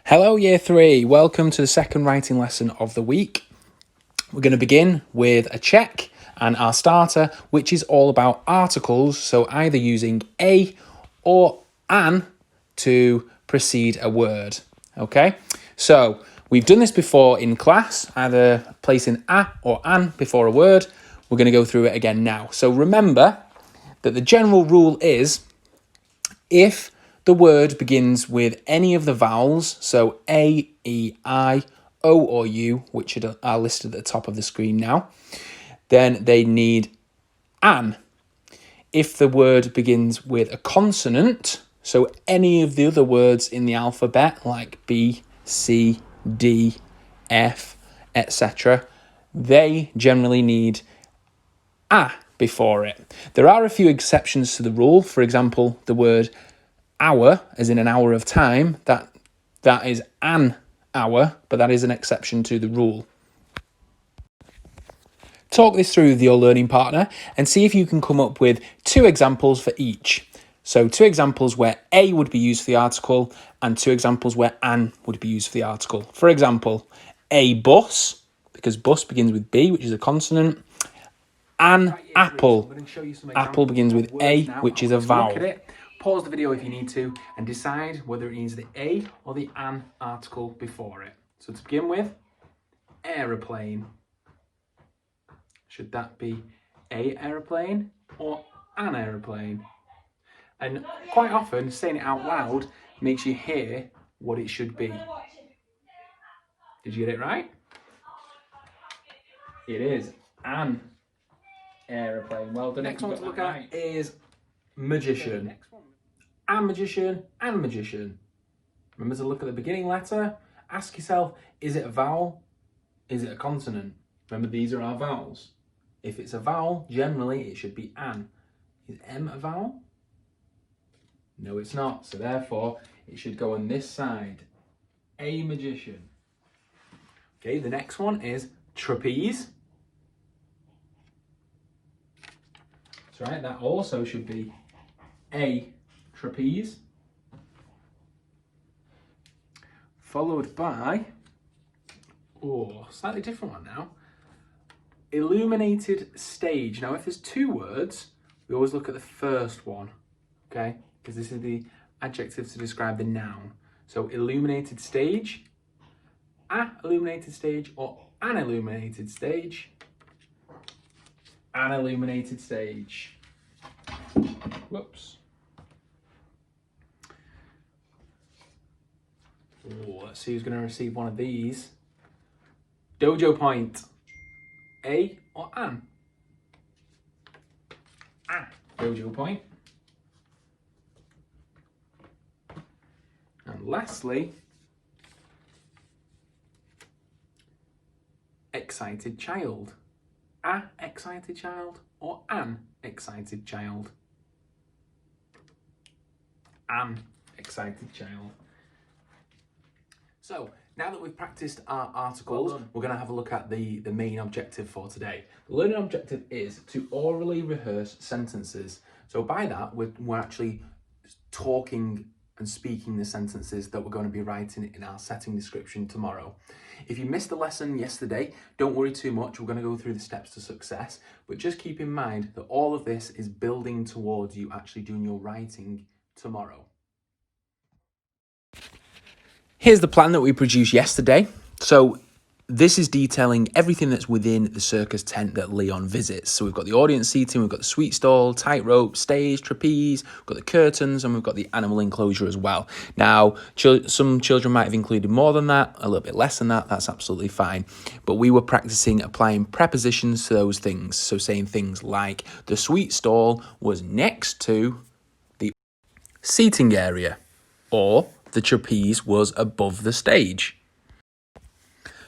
Hello Year 3, welcome to the second writing lesson of the week. We're going to begin with a check and our starter, which is all about articles, so either using a or an to precede a word, okay? So we've done this before in class, either placing a or an before a word. We're going to go through it again now. So remember that the general rule is if the word begins with any of the vowels, so A, E, I, O or U, which are listed at the top of the screen now, then they need an. If the word begins with a consonant, so any of the other words in the alphabet, like B, C, D, F, etc., they generally need a before it. There are a few exceptions to the rule. For example, the word hour, as in an hour of time, that is an hour, but that is an exception to the rule. Talk this through with your learning partner and see if you can come up with 2 examples for each. So 2 examples where a would be used for the article and 2 examples where an would be used for the article. For example, a bus, because bus begins with B, which is a consonant. An apple. Apple begins with A, which is a vowel. Pause the video if you need to and decide whether it needs the a or the an article before it. So to begin with, aeroplane. Should that be a aeroplane or an aeroplane? And quite often saying it out loud makes you hear what it should be. Did you get it right? It is an aeroplane. Well, the next one to look at is magician. A magician and magician. Remember to look at the beginning letter. Ask yourself, is it a vowel? Is it a consonant? Remember, these are our vowels. If it's a vowel, generally it should be an. Is M a vowel? No, it's not. So therefore, it should go on this side. A magician. Okay, the next one is trapeze. That's right, that also should be a trapeze. Followed by, slightly different one now. Illuminated stage. Now, if there's 2 words, we always look at the first one, okay? Because this is the adjective to describe the noun. So illuminated stage, a illuminated stage, or an illuminated stage. An illuminated stage. Whoops. Let's see who's going to receive one of these. Dojo point. A or an? A. Dojo point. And lastly, excited child. A excited child or an excited child? An excited child. So, now that we've practiced our articles, we're going to have a look at the main objective for today. The learning objective is to orally rehearse sentences. So by that, we're actually talking and speaking the sentences that we're going to be writing in our setting description tomorrow. If you missed the lesson yesterday, don't worry too much. We're going to go through the steps to success, but just keep in mind that all of this is building towards you actually doing your writing tomorrow. Here's the plan that we produced yesterday. So this is detailing everything that's within the circus tent that Leon visits. So we've got the audience seating, we've got the sweet stall, tightrope, stage, trapeze, we've got the curtains, and we've got the animal enclosure as well. Now, some children might have included more than that, a little bit less than that, that's absolutely fine. But we were practicing applying prepositions to those things. So saying things like, the sweet stall was next to the seating area, or the trapeze was above the stage.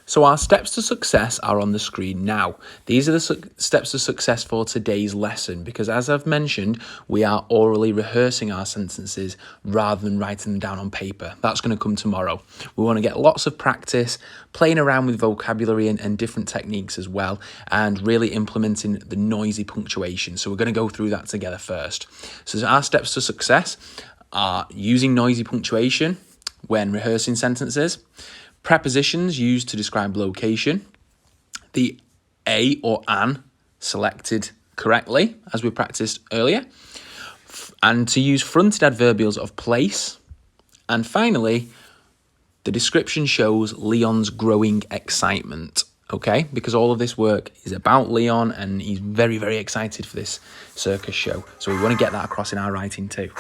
So our steps to success are on the screen now. These are the steps to success for today's lesson because, as I've mentioned, we are orally rehearsing our sentences rather than writing them down on paper. That's going to come tomorrow. We want to get lots of practice, playing around with vocabulary and different techniques as well, and really implementing the noisy punctuation. So we're going to go through that together first. So our steps to success are using noisy punctuation, when rehearsing sentences. Prepositions used to describe location. The a or an selected correctly, as we practiced earlier. And to use fronted adverbials of place. And finally, the description shows Leon's growing excitement, okay? Because all of this work is about Leon and he's very, very excited for this circus show. So we want to get that across in our writing too.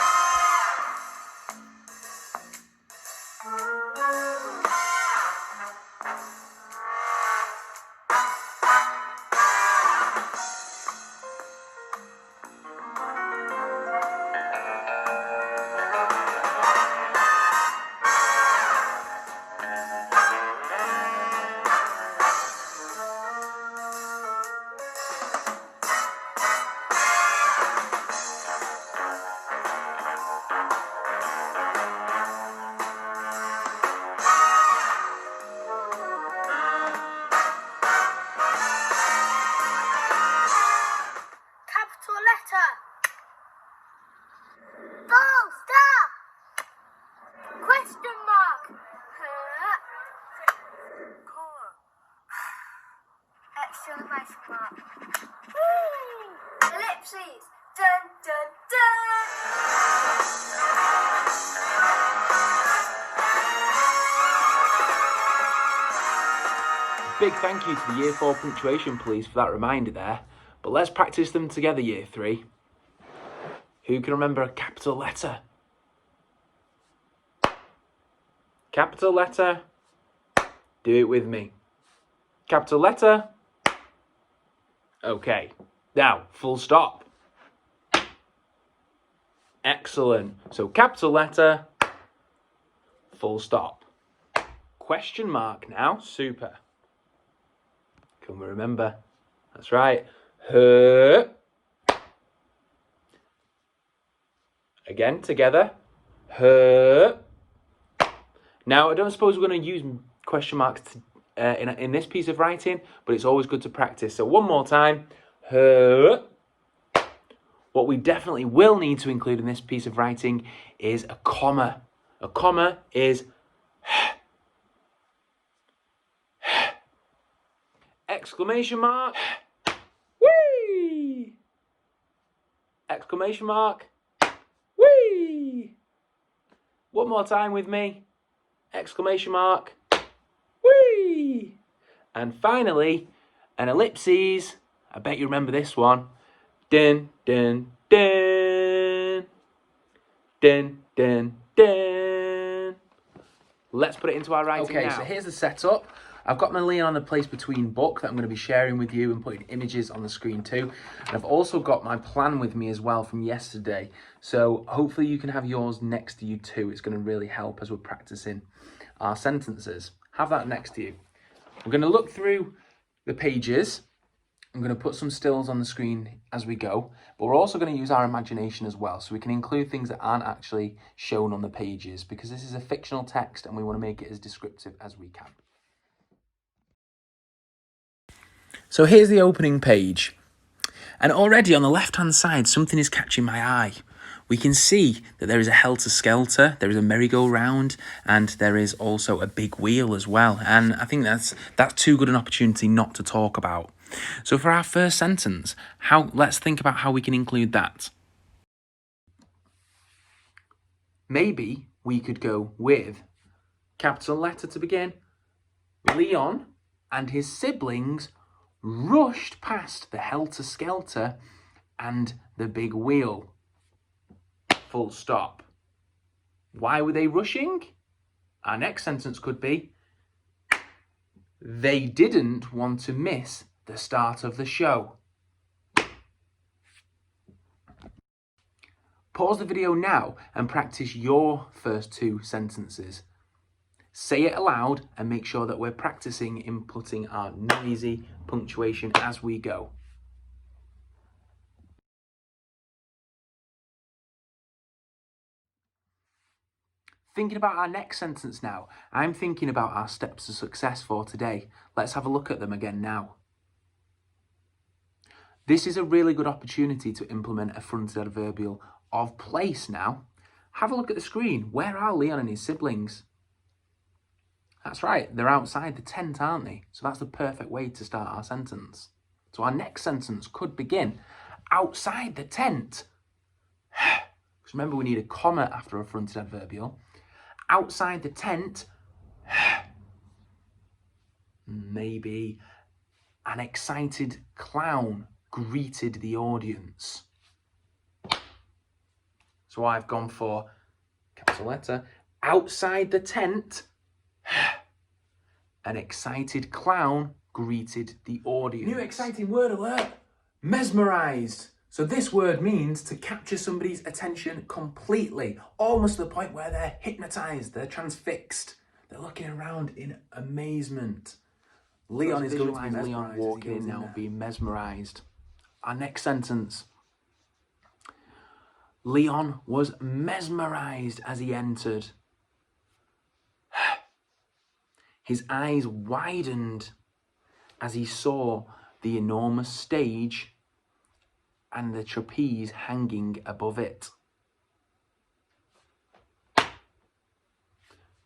Exclamation mark. Ellipses. Dun dun dun. Big thank you to the Year 4 punctuation police for that reminder there. But let's practice them together, Year 3. Who can remember a capital letter? Capital letter. Do it with me. Capital letter. Okay. Now, full stop. Excellent. So capital letter, full stop. Question mark now. Super. Can we remember? That's right. Her. Again, together. Her. Now, I don't suppose we're going to use question marks in this piece of writing, but it's always good to practice. So one more time. Her. What we definitely will need to include in this piece of writing is a comma. A comma is exclamation mark. Whee! Exclamation mark. Whee! One more time with me. Exclamation mark. Whee! And finally, an ellipses. I bet you remember this one. Dun, dun, dun. Dun, dun, dun. Let's put it into our writing now. Okay, so here's the setup. I've got my Leon on the place between book that I'm going to be sharing with you and putting images on the screen too. And I've also got my plan with me as well from yesterday. So hopefully you can have yours next to you too. It's going to really help as we're practicing our sentences. Have that next to you. We're going to look through the pages. I'm going to put some stills on the screen as we go, but we're also going to use our imagination as well, so we can include things that aren't actually shown on the pages, because this is a fictional text and we want to make it as descriptive as we can. So here's the opening page, and already on the left-hand side, something is catching my eye. We can see that there is a helter-skelter, there is a merry-go-round, and there is also a big wheel as well, and I think that's too good an opportunity not to talk about. So for our first sentence, let's think about how we can include that. Maybe we could go with capital letter to begin. Leon and his siblings rushed past the helter-skelter and the big wheel. Full stop. Why were they rushing? Our next sentence could be, they didn't want to miss the start of the show. Pause the video now and practice your first two sentences. Say it aloud and make sure that we're practicing inputting our noisy punctuation as we go. Thinking about our next sentence now, I'm thinking about our steps to success for today. Let's have a look at them again now. This is a really good opportunity to implement a fronted adverbial of place now. Have a look at the screen. Where are Leon and his siblings? That's right, they're outside the tent, aren't they? So that's the perfect way to start our sentence. So our next sentence could begin, outside the tent. Because remember, we need a comma after a fronted adverbial. Outside the tent, maybe an excited clown greeted the audience. So I've gone for capital letter. Outside the tent, an excited clown greeted the audience. New exciting word alert, mesmerised. So this word means to capture somebody's attention completely, almost to the point where they're hypnotised, they're transfixed, they're looking around in amazement. Leon is going to be Leon walking in now, being mesmerised. Our next sentence. Leon was mesmerised as he entered. His eyes widened as he saw the enormous stage and the trapeze hanging above it.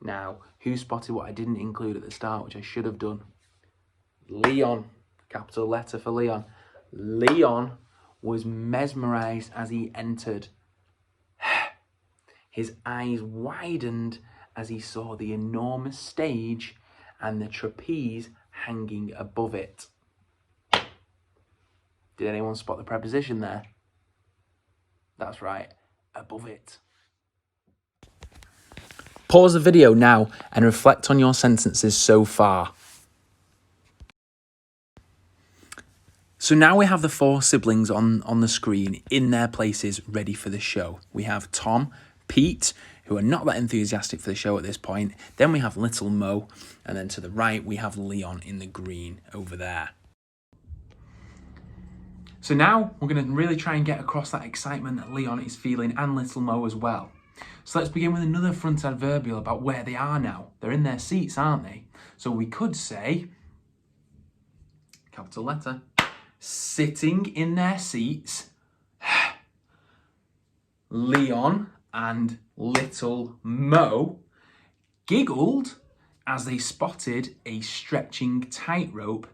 Now, who spotted what I didn't include at the start, which I should have done? Leon, capital letter for Leon. Leon was mesmerised as he entered. His eyes widened as he saw the enormous stage and the trapeze hanging above it. Did anyone spot the preposition there? That's right, above it. Pause the video now and reflect on your sentences so far. So now we have the four siblings on the screen in their places ready for the show. We have Tom, Pete, who are not that enthusiastic for the show at this point. Then we have little Mo, and then to the right we have Leon in the green over there. So now we're going to really try and get across that excitement that Leon is feeling and little Mo as well. So let's begin with another front adverbial about where they are now. They're in their seats, aren't they? So we could say, capital letter, sitting in their seats, Leon and little Mo giggled as they spotted a stretching tightrope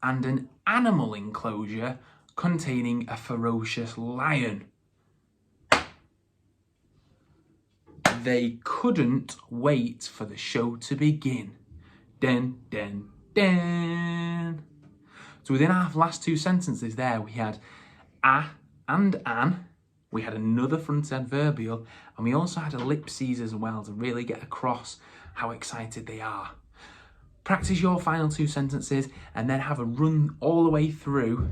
and an animal enclosure containing a ferocious lion. They couldn't wait for the show to begin. Dun, dun, dun. So within our last two sentences there, we had a and an. We had another front adverbial, and we also had ellipses as well to really get across how excited they are. Practice your final two sentences and then have a run all the way through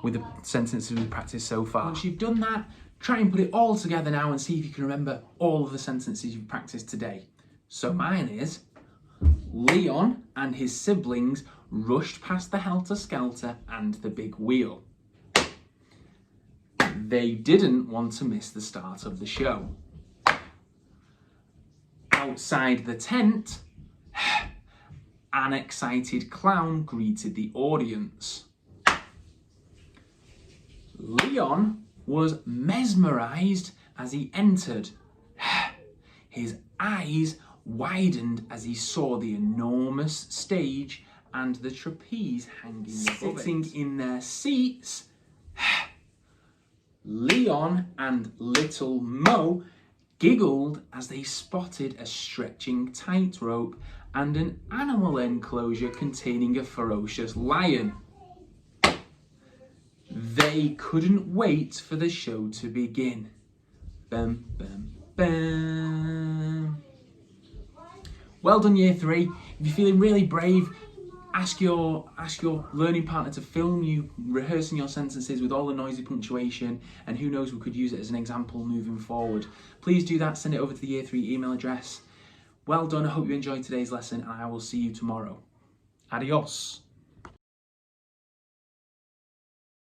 with the sentences we've practiced so far. Once you've done that, try and put it all together now and see if you can remember all of the sentences you've practiced today. So mine is, Leon and his siblings rushed past the helter-skelter and the big wheel. They didn't want to miss the start of the show. Outside the tent, an excited clown greeted the audience. Leon was mesmerised as he entered. His eyes widened as he saw the enormous stage and the trapeze hanging above it. Sitting in their seats, Leon and little Mo giggled as they spotted a stretching tightrope and an animal enclosure containing a ferocious lion. They couldn't wait for the show to begin. Bum, bum, bum. Well done, Year 3. If you're feeling really brave, ask your learning partner to film you rehearsing your sentences with all the noisy punctuation, and who knows, we could use it as an example moving forward. Please do that, send it over to the Year 3 email address. Well done, I hope you enjoyed today's lesson, and I will see you tomorrow. Adios.